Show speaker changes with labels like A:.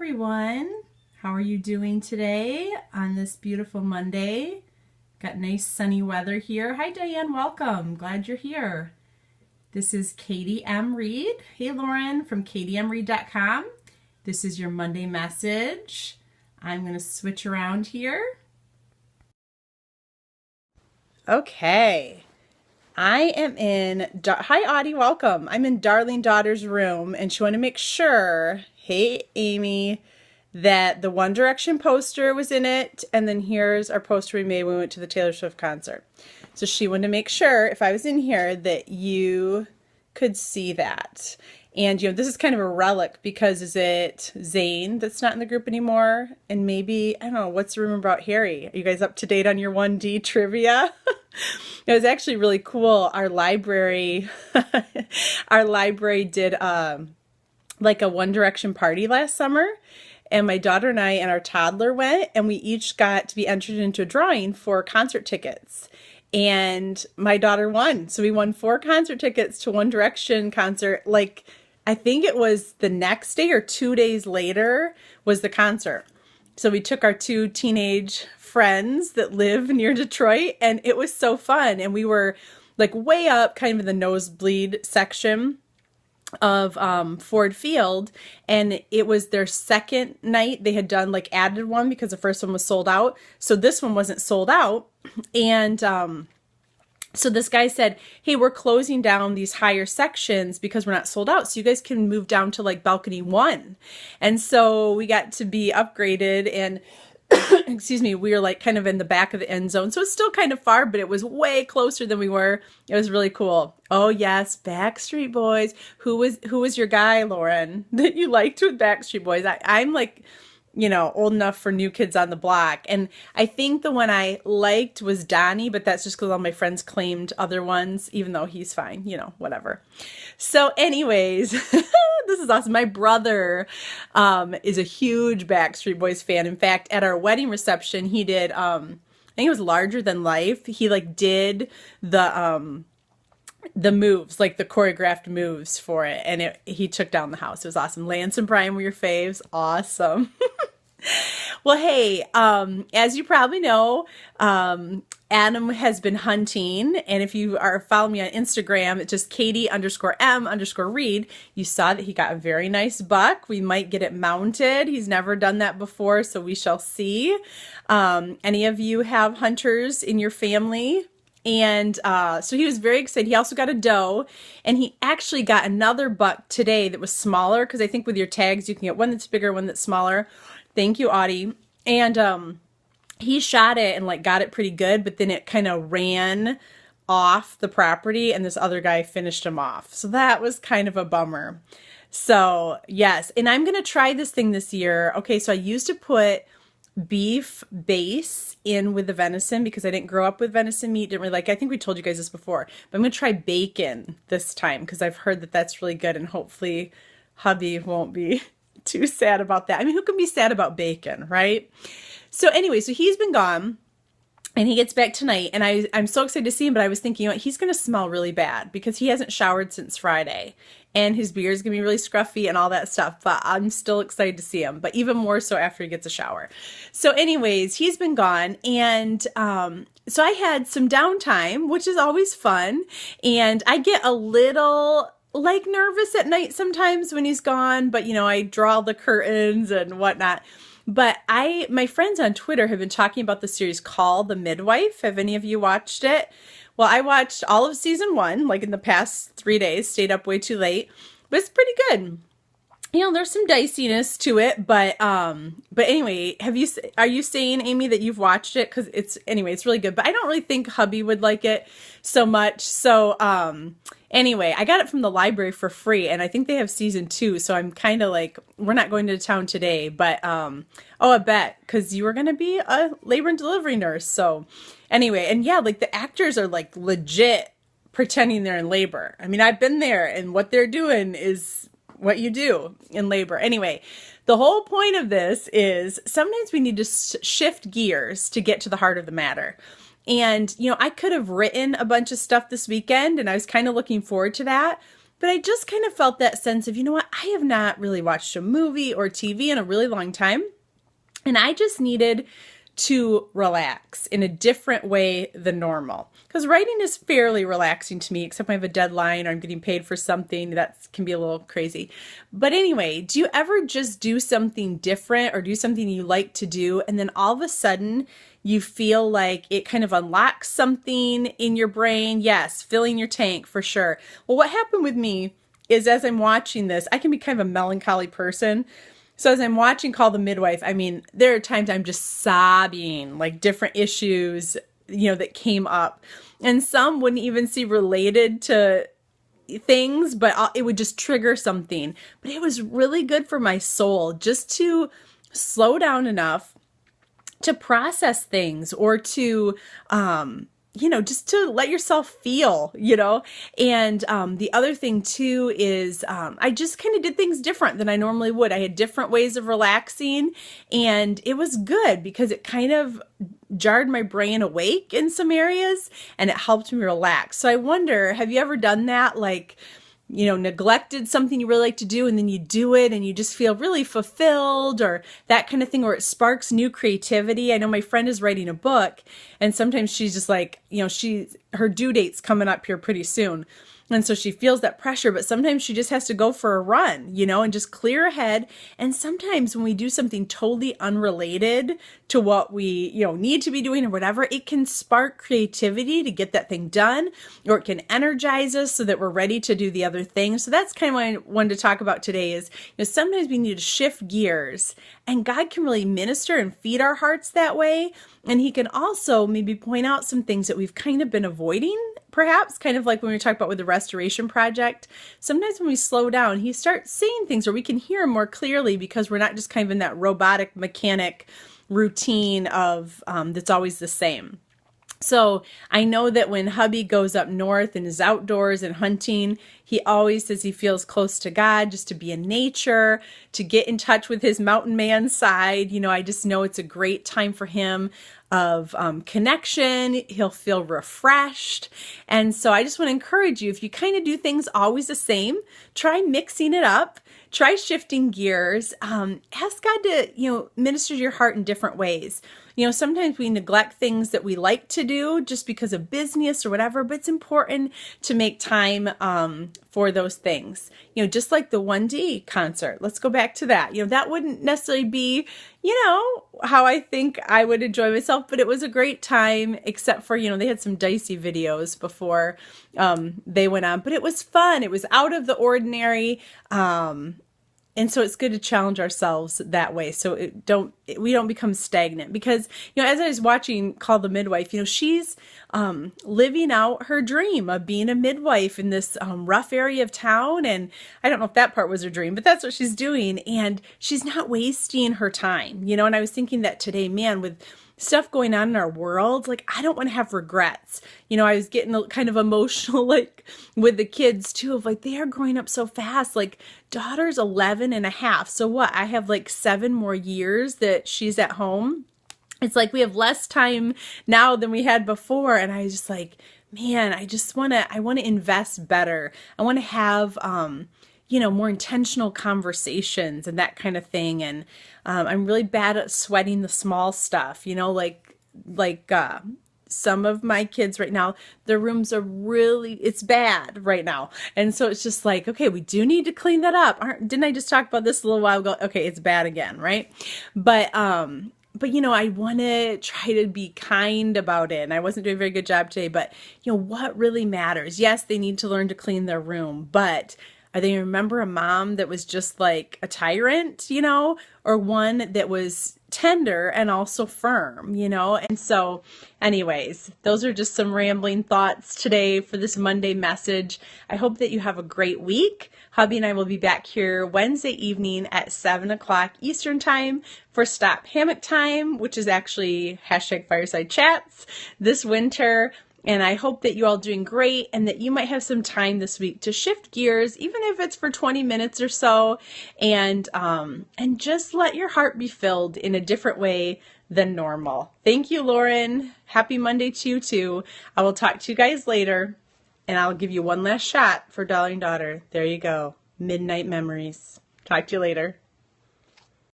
A: Everyone, how are you doing today on this beautiful Monday? Got nice sunny weather here. Hi Diane, welcome. Glad you're here. This is Katie M. Reed. Hey Lauren from katiemreed.com. This is your Monday message. I'm going to switch around here. Okay. I am hi Audie, welcome. I'm in Darling Daughter's room and she wanted to make sure, hey Amy, that the One Direction poster was in it, and then here's our poster we made when we went to the Taylor Swift concert. So she wanted to make sure if I was in here that you could see that. And this is kind of a relic because is it Zane that's not in the group anymore? And maybe, I don't know, what's the rumor about Harry? Are you guys up to date on your 1D trivia? It was actually really cool. Our library did like a One Direction party last summer. And my daughter and I and our toddler went, and we each got to be entered into a drawing for concert tickets. And my daughter won. So we won 4 concert tickets to One Direction concert. Like, I think it was the next day or 2 days later was the concert. So we took our 2 teenage friends that live near Detroit, and it was so fun. And we were like way up kind of in the nosebleed section of Ford Field, and it was their second night. They had done like added one because the first one was sold out, so this one wasn't sold out. And so this guy said, hey, we're closing down these higher sections because we're not sold out, so you guys can move down to like balcony 1. And so we got to be upgraded, and excuse me, we were like kind of in the back of the end zone. So it's still kind of far, but it was way closer than we were. It was really cool. Oh yes, Backstreet Boys. Who was your guy, Lauren, that you liked with Backstreet Boys? I'm like, old enough for New Kids on the Block. And I think the one I liked was Donnie, but that's just because all my friends claimed other ones, even though he's fine, whatever. So anyways, this is awesome. My brother is a huge Backstreet Boys fan. In fact, at our wedding reception, he did, I think it was Larger Than Life. He like did the moves, like the choreographed moves for it, and he took down the house. It was awesome. Lance and Brian were your faves. Awesome. Well, hey, as you probably know, Adam has been hunting, and if you are following me on Instagram, it's just Katie_M_Reed. You saw that he got a very nice buck. We might get it mounted. He's never done that before, so we shall see. Any of you have hunters in your family? And so he was very excited. He also got a doe, and he actually got another buck today that was smaller, because I think with your tags you can get one that's bigger, one that's smaller. Thank you, Audie. And he shot it and like got it pretty good, but then it kind of ran off the property, and this other guy finished him off. So that was kind of a bummer. So yes, and I'm gonna try this thing this year. Okay, so I used to put beef base in with the venison because I didn't grow up with venison meat, didn't really like it. I think we told you guys this before, but I'm gonna try bacon this time because I've heard that that's really good, and hopefully hubby won't be too sad about that. I mean, who can be sad about bacon, right? So anyway, so he's been gone, and he gets back tonight, and I'm so excited to see him, but I was thinking, he's going to smell really bad because he hasn't showered since Friday, and his beard's going to be really scruffy and all that stuff, but I'm still excited to see him, but even more so after he gets a shower. So anyways, he's been gone, and so I had some downtime, which is always fun, and I get a little like nervous at night sometimes when he's gone, but I draw the curtains and whatnot. But my friends on Twitter have been talking about the series Call the Midwife. Have any of you watched it? Well, I watched all of season 1, like in the past 3 days, stayed up way too late, but it's pretty good. There's some diciness to it, but anyway, are you saying, Amy, that you've watched it? Because it's really good, but I don't really think hubby would like it so much. So, anyway, I got it from the library for free, and I think they have season 2, so I'm kind of like, we're not going to town today, but, I bet, because you were going to be a labor and delivery nurse, so anyway, and yeah, like the actors are like legit pretending they're in labor. I mean, I've been there, and what they're doing is what you do in labor. Anyway, the whole point of this is sometimes we need to shift gears to get to the heart of the matter. And, I could have written a bunch of stuff this weekend, and I was kind of looking forward to that. But I just kind of felt that sense of, you know what, I have not really watched a movie or TV in a really long time. And I just needed to relax in a different way than normal. Because writing is fairly relaxing to me, except when I have a deadline or I'm getting paid for something. That can be a little crazy. But anyway, do you ever just do something different or do something you like to do, and then all of a sudden you feel like it kind of unlocks something in your brain? Yes, filling your tank for sure. Well, what happened with me is, as I'm watching this, I can be kind of a melancholy person. So as I'm watching Call the Midwife, I mean, there are times I'm just sobbing, like different issues, that came up. And some wouldn't even seem related to things, but it would just trigger something. But it was really good for my soul just to slow down enough to process things, or to, just to let yourself feel, And the other thing too is I just kind of did things different than I normally would. I had different ways of relaxing, and it was good because it kind of jarred my brain awake in some areas, and it helped me relax. So I wonder, have you ever done that? Like, neglected something you really like to do, and then you do it and you just feel really fulfilled, or that kind of thing, where it sparks new creativity. I know my friend is writing a book, and sometimes she's just like, her due date's coming up here pretty soon. And so she feels that pressure, but sometimes she just has to go for a run, and just clear her head. And sometimes when we do something totally unrelated to what we, need to be doing or whatever, it can spark creativity to get that thing done, or it can energize us so that we're ready to do the other thing. So that's kind of what I wanted to talk about today is, sometimes we need to shift gears, and God can really minister and feed our hearts that way. And he can also maybe point out some things that we've kind of been avoiding, perhaps, kind of like when we talked about with the restoration project. Sometimes when we slow down, he starts saying things, or we can hear him more clearly, because we're not just kind of in that robotic mechanic routine of that's always the same. So I know that when hubby goes up north and is outdoors and hunting, he always says he feels close to God, just to be in nature, to get in touch with his mountain man side. I just know it's a great time for him of connection. He'll feel refreshed. And so I just want to encourage you, if you kind of do things always the same, try mixing it up. Try shifting gears. Ask God to, minister to your heart in different ways. Sometimes we neglect things that we like to do just because of business or whatever, but it's important to make time for those things. Just like the 1D concert. Let's go back to that. That wouldn't necessarily be, how I think I would enjoy myself, but it was a great time, except for, they had some dicey videos before they went on, but it was fun. It was out of the ordinary. And so it's good to challenge ourselves that way, so we don't become stagnant. Because, as I was watching Call the Midwife, she's living out her dream of being a midwife in this rough area of town. And I don't know if that part was her dream, but that's what she's doing. And she's not wasting her time, and I was thinking that today, man, with stuff going on in our world, like, I don't want to have regrets. I was getting kind of emotional, like, with the kids too, of like, they are growing up so fast. Like, daughter's 11 and a half. So what? I have like 7 more years that she's at home. It's like we have less time now than we had before. And I was just like, man, I want to invest better. I want to have, more intentional conversations and that kind of thing. And I'm really bad at sweating the small stuff, like some of my kids right now, their rooms are it's bad right now. And so it's just like, okay, we do need to clean that up. Didn't I just talk about this a little while ago? Okay, it's bad again, right? But I want to try to be kind about it. And I wasn't doing a very good job today, but what really matters? Yes, they need to learn to clean their room, but are they remember a mom that was just like a tyrant, or one that was tender and also firm, And so anyways, those are just some rambling thoughts today for this Monday message. I hope that you have a great week. Hubby and I will be back here Wednesday evening at 7:00 Eastern time for Stop Hammock Time, which is actually #Fireside Chats this winter. And I hope that you're all doing great, and that you might have some time this week to shift gears, even if it's for 20 minutes or so, and just let your heart be filled in a different way than normal. Thank you, Lauren. Happy Monday to you too. I will talk to you guys later. And I'll give you one last shot for Darling Daughter. There you go. Midnight Memories. Talk to you later.